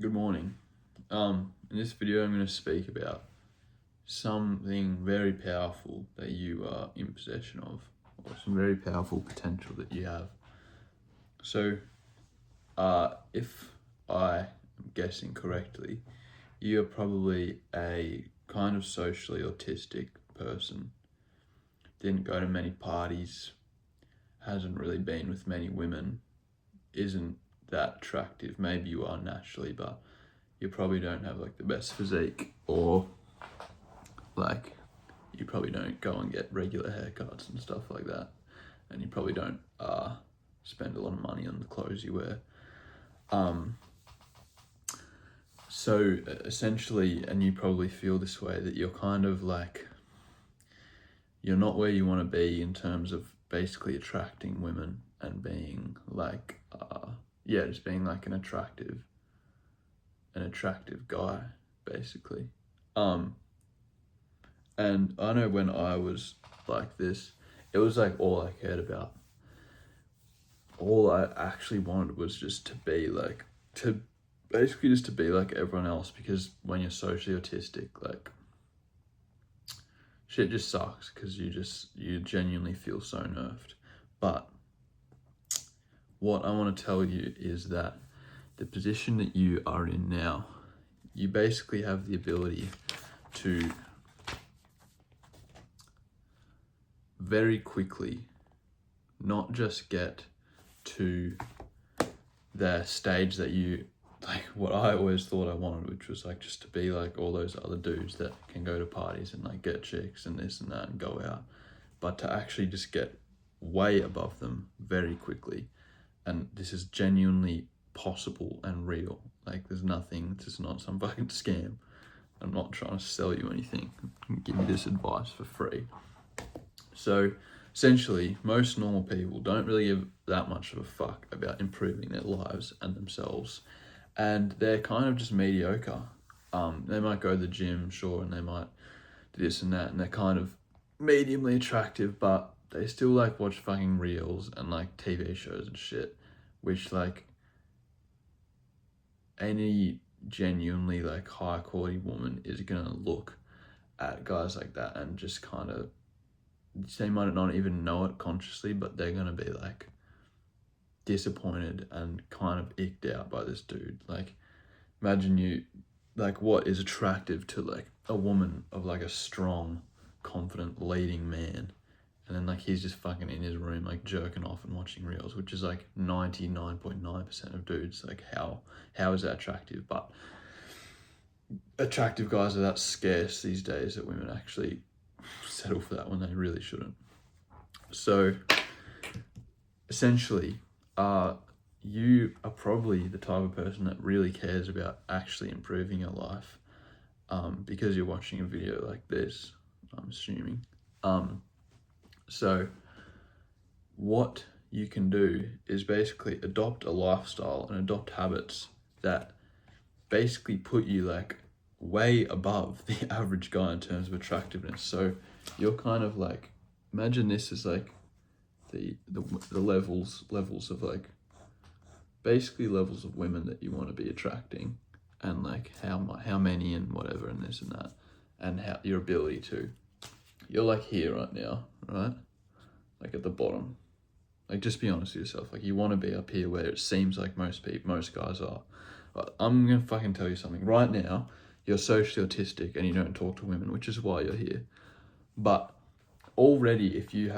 Good morning. In this video, I'm going to speak about something very powerful that you are in possession of, or some very powerful potential that you have. So, if I am guessing correctly, you're probably a kind of socially autistic person. Didn't go to many parties, hasn't really been with many women, isn't that attractive. Maybe you are naturally, but you probably don't have like the best physique, or like you probably don't go and get regular haircuts and stuff like that, and you probably don't spend a lot of money on the clothes you wear. So essentially, and you probably feel this way, that you're kind of like, you're not where you want to be in terms of basically attracting women and being like, just being like an attractive guy, basically. And I know when I was like this, it was like all I cared about. All I actually wanted was just to be like, to be like everyone else, because when you're socially autistic, like, shit just sucks because you genuinely feel so nerfed. But what I want to tell you is that the position that you are in now, you basically have the ability to very quickly not just get to the stage that you, like what I always thought I wanted, which was like just to be like all those other dudes that can go to parties and like get chicks and this and that and go out, but to actually just get way above them very quickly. And this is genuinely possible and real. Like there's nothing, this is not some fucking scam. I'm not trying to sell you anything. Give you this advice for free. So essentially, most normal people don't really give that much of a fuck about improving their lives and themselves, and they're kind of just mediocre. They might go to the gym, sure, and they might do this and that, and they're kind of mediumly attractive, but they still like watch fucking reels and like TV shows and shit, which like any genuinely like high quality woman is gonna look at guys like that and just kind of, they might not even know it consciously, but they're gonna be like disappointed and kind of icked out by this dude. Like, imagine you, like, what is attractive to like a woman of like a strong, confident, leading man, and then like he's just fucking in his room like jerking off and watching reels, which is like 99.9% of dudes. Like, how is that attractive? But attractive guys are that scarce these days that women actually settle for that when they really shouldn't. So essentially, you are probably the type of person that really cares about actually improving your life, because you're watching a video like this, I'm assuming. So what you can do is basically adopt a lifestyle and adopt habits that basically put you like way above the average guy in terms of attractiveness. So you're kind of like, imagine this as like the levels of like, basically levels of women that you want to be attracting, and like how many and whatever and this and that, and how your ability to, you're like here right now, right? Like at the bottom. Like, just be honest with yourself. Like, you want to be up here where it seems like most guys are. But I'm gonna fucking tell you something right now. You're socially autistic and you don't talk to women, which is why you're here. But already, if you're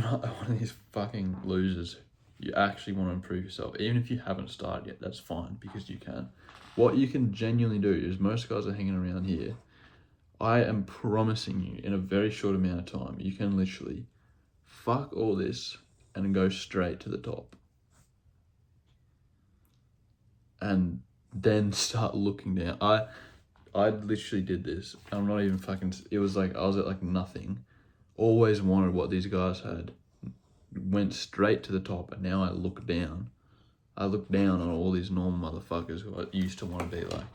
not one of these fucking losers, you actually want to improve yourself. Even if you haven't started yet, that's fine, because you can. What you can genuinely do is, most guys are hanging around here. I am promising you, in a very short amount of time, you can literally fuck all this and go straight to the top. And then start looking down. I literally did this. I'm not even fucking, it was like, I was at like nothing. Always wanted what these guys had. Went straight to the top, and now I look down. I look down on all these normal motherfuckers who I used to want to be like.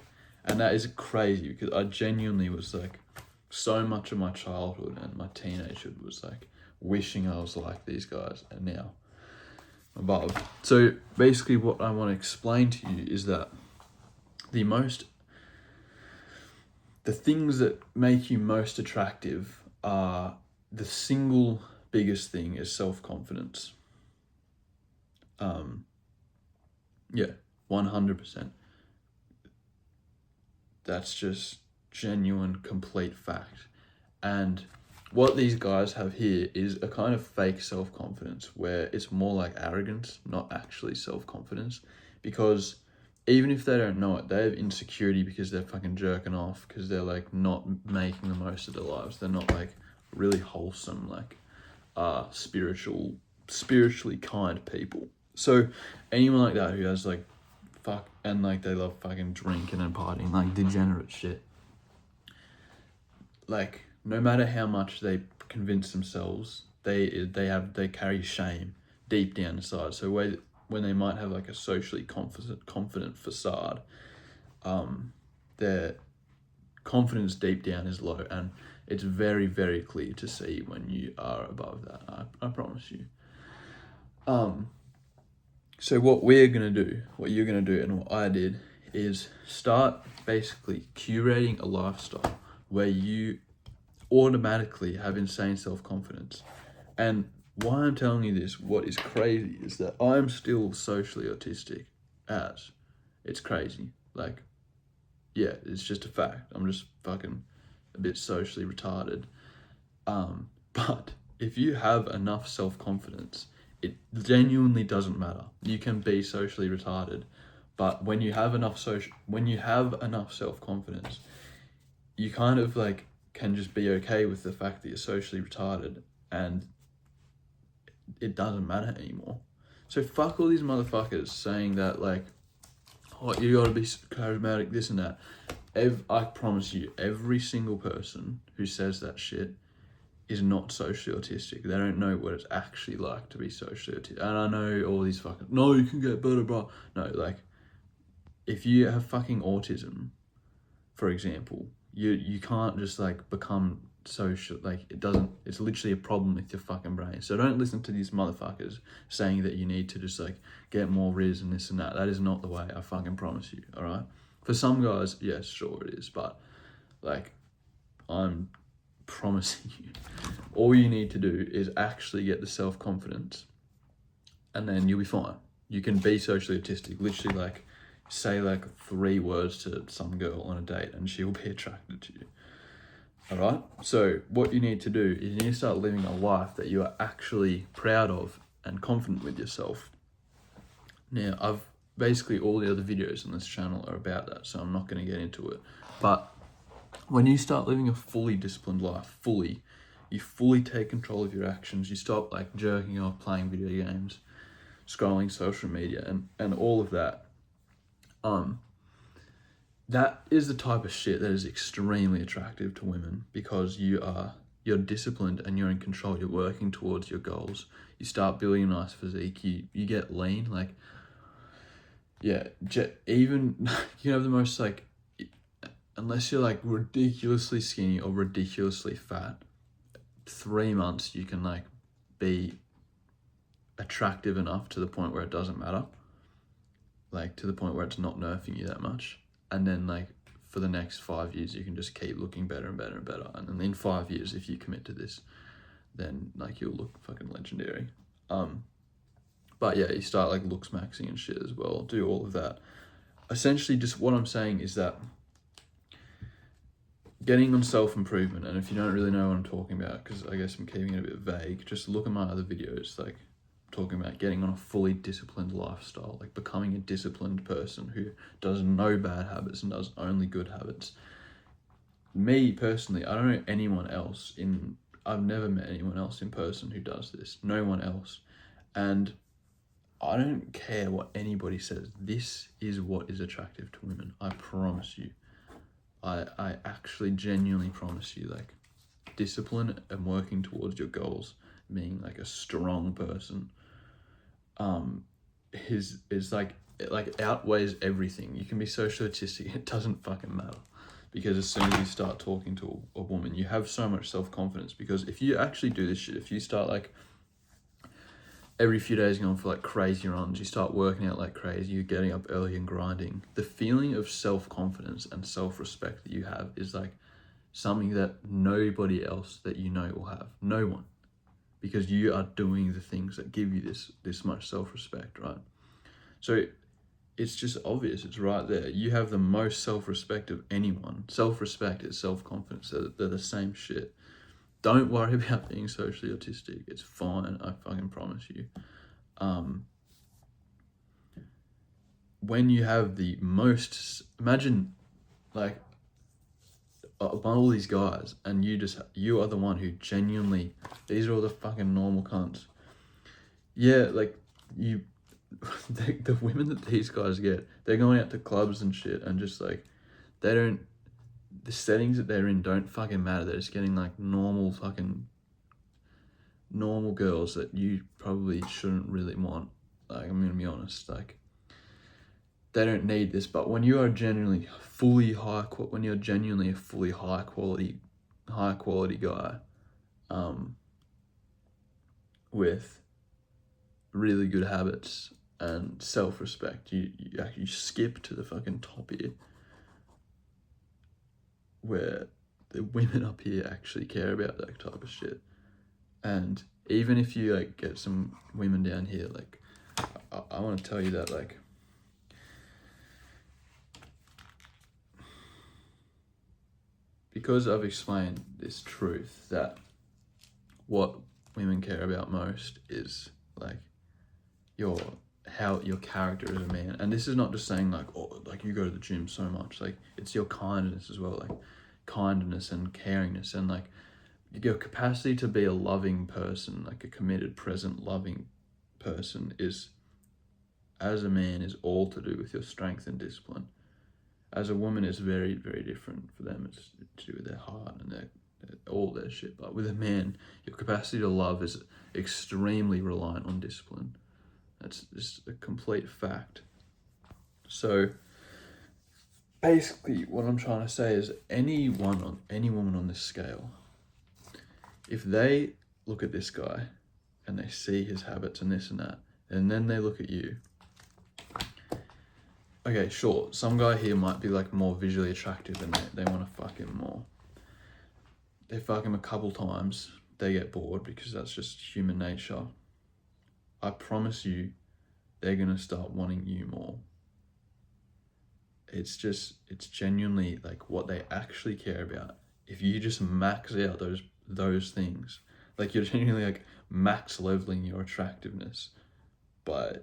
And that is crazy, because I genuinely was like, so much of my childhood and my teenagehood was like wishing I was like these guys, and now above. So basically what I want to explain to you is that the things that make you most attractive are, the single biggest thing is self-confidence. Yeah, 100%. That's just genuine, complete fact. And what these guys have here is a kind of fake self-confidence where it's more like arrogance, not actually self-confidence. Because even if they don't know it, they have insecurity because they're fucking jerking off, because they're like not making the most of their lives. They're not like really wholesome, like spiritually kind people. So anyone like that who has like fuck and like they love fucking drinking and partying, like degenerate shit, like no matter how much they convince themselves, they carry shame deep down inside. So when they might have like a socially confident facade, their confidence deep down is low, and it's very, very clear to see when you are above that. I promise you. So what you're gonna do, and what I did, is start basically curating a lifestyle where you automatically have insane self-confidence. And why I'm telling you this, what is crazy is that I'm still socially autistic as. It's crazy. Like, yeah, it's just a fact. I'm just fucking a bit socially retarded. But if you have enough self-confidence, it genuinely doesn't matter. You can be socially retarded, but when you have enough self-confidence, you kind of like can just be okay with the fact that you're socially retarded, and it doesn't matter anymore. So fuck all these motherfuckers saying that like, oh, you gotta be charismatic, this and that. I promise you, every single person who says that shit is not socially autistic. They don't know what it's actually like to be socially autistic. And I know all these fucking, no, you can get better, bro. No, like, if you have fucking autism, for example, you can't just like become social, like it's literally a problem with your fucking brain. So don't listen to these motherfuckers saying that you need to just like get more riz and this and that. That is not the way, I fucking promise you, all right? For some guys, yes, sure it is, but like, I'm promising you, all you need to do is actually get the self-confidence, and then you'll be fine. You can be socially autistic, literally like say like 3 words to some girl on a date and she will be attracted to you. All right? So what you need to do is you need to start living a life that you are actually proud of and confident with yourself. Now, basically all the other videos on this channel are about that, so I'm not going to get into it. But when you start living a fully disciplined life, you fully take control of your actions, you stop like jerking off, playing video games, scrolling social media, and all of that, that is the type of shit that is extremely attractive to women, because you're disciplined and you're in control. You're working towards your goals. You start building a nice physique. You get lean. Like, yeah, even you have the most like, unless you're like ridiculously skinny or ridiculously fat, 3 months you can like be attractive enough to the point where it doesn't matter. Like to the point where it's not nerfing you that much. And then like for the next 5 years, you can just keep looking better and better and better. And then in 5 years, if you commit to this, then like you'll look fucking legendary. But yeah, you start like looks maxing and shit as well. Do all of that. Essentially, just what I'm saying is that getting on self-improvement, and if you don't really know what I'm talking about, because I guess I'm keeping it a bit vague, just look at my other videos, like talking about getting on a fully disciplined lifestyle, like becoming a disciplined person who does no bad habits and does only good habits. Me personally, I don't know anyone else I've never met anyone else in person who does this. No one else. And I don't care what anybody says. This is what is attractive to women. I promise you. I actually genuinely promise you, like, discipline and working towards your goals, being like a strong person, is like outweighs everything. You can be social autistic, it doesn't fucking matter, because as soon as you start talking to a woman, you have so much self-confidence. Because if you actually do this shit, if you start like every few days going for like crazy runs, you start working out like crazy, you're getting up early and grinding. The feeling of self-confidence and self-respect that you have is like something that nobody else that you know will have. No one. Because you are doing the things that give you this much self-respect, right? So it's just obvious, it's right there. You have the most self-respect of anyone. Self-respect is self-confidence, they're the same shit. Don't worry about being socially autistic. It's fine, I fucking promise you. When you have the most, imagine like among all these guys, and you are the one who genuinely, these are all the fucking normal cunts. Yeah, like you, the women that these guys get, they're going out to clubs and shit, and just like, the settings that they're in don't fucking matter. They're just getting like normal girls that you probably shouldn't really want. Like, I'm gonna be honest, like, they don't need this. But when you are genuinely when you're genuinely a fully high quality guy, with really good habits and self-respect, you actually skip to the fucking top here, where the women up here actually care about that type of shit. And even if you like get some women down here, like I want to tell you that, like, because I've explained this truth that what women care about most is like your character as a man. And this is not just saying like, oh, like you go to the gym so much, like it's your kindness as well, like kindness and caringness, and like your capacity to be a loving person, like a committed, present, loving person, is, as a man, is all to do with your strength and discipline. As a woman, it's very, very different for them. It's to do with their heart and all their shit. But with a man, your capacity to love is extremely reliant on discipline. That's just a complete fact. So basically what I'm trying to say is any woman on this scale, if they look at this guy and they see his habits and this and that, and then they look at you, okay, sure, some guy here might be like more visually attractive and they want to fuck him more. They fuck him a couple times, they get bored because that's just human nature. I promise you, they're gonna start wanting you more. It's genuinely like what they actually care about. If you just max out those things, like you're genuinely like max leveling your attractiveness by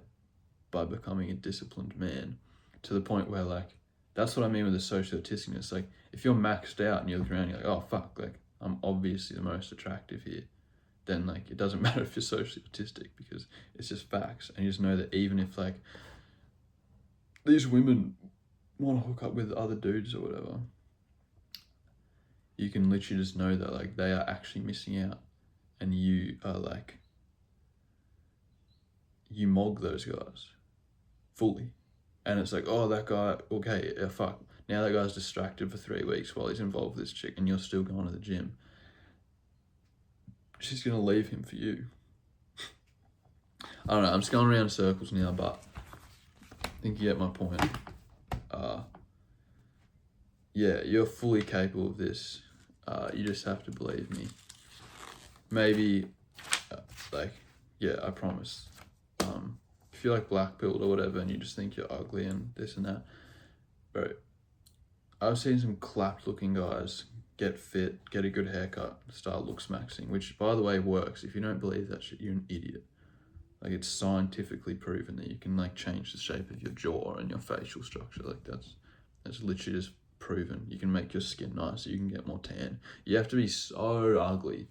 becoming a disciplined man, to the point where, like, that's what I mean with the social autisticness. Like, if you're maxed out and you look around, you're like, oh fuck, like I'm obviously the most attractive here, then like it doesn't matter if you're socially autistic, because it's just facts. And you just know that even if like these women want to hook up with other dudes or whatever, you can literally just know that like they are actually missing out, and you are like, you mog those guys fully. And it's like, oh, that guy, okay, yeah, fuck, now that guy's distracted for 3 weeks while he's involved with this chick, and you're still going to the gym. She's gonna leave him for you. I don't know, I'm just going around in circles now, but I think you get my point. Yeah, you're fully capable of this. You just have to believe me. Maybe, like, yeah, I promise. If you're like black-pilled or whatever and you just think you're ugly and this and that, bro, I've seen some clapped-looking guys get fit, get a good haircut, start looks maxing, which, by the way, works. If you don't believe that shit, you're an idiot. Like, it's scientifically proven that you can like change the shape of your jaw and your facial structure. Like, that's literally just proven. You can make your skin nicer, you can get more tan. You have to be so ugly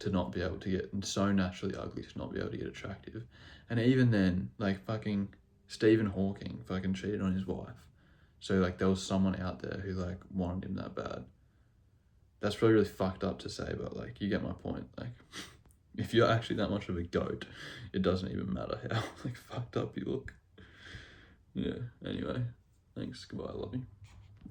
to not be able to get, and so naturally ugly to not be able to get attractive. And even then, like, fucking Stephen Hawking fucking cheated on his wife. So like there was someone out there who like wanted him that bad. That's probably really fucked up to say, but like, you get my point. Like, if you're actually that much of a goat, it doesn't even matter how like fucked up you look. Yeah, anyway, thanks, goodbye, love you.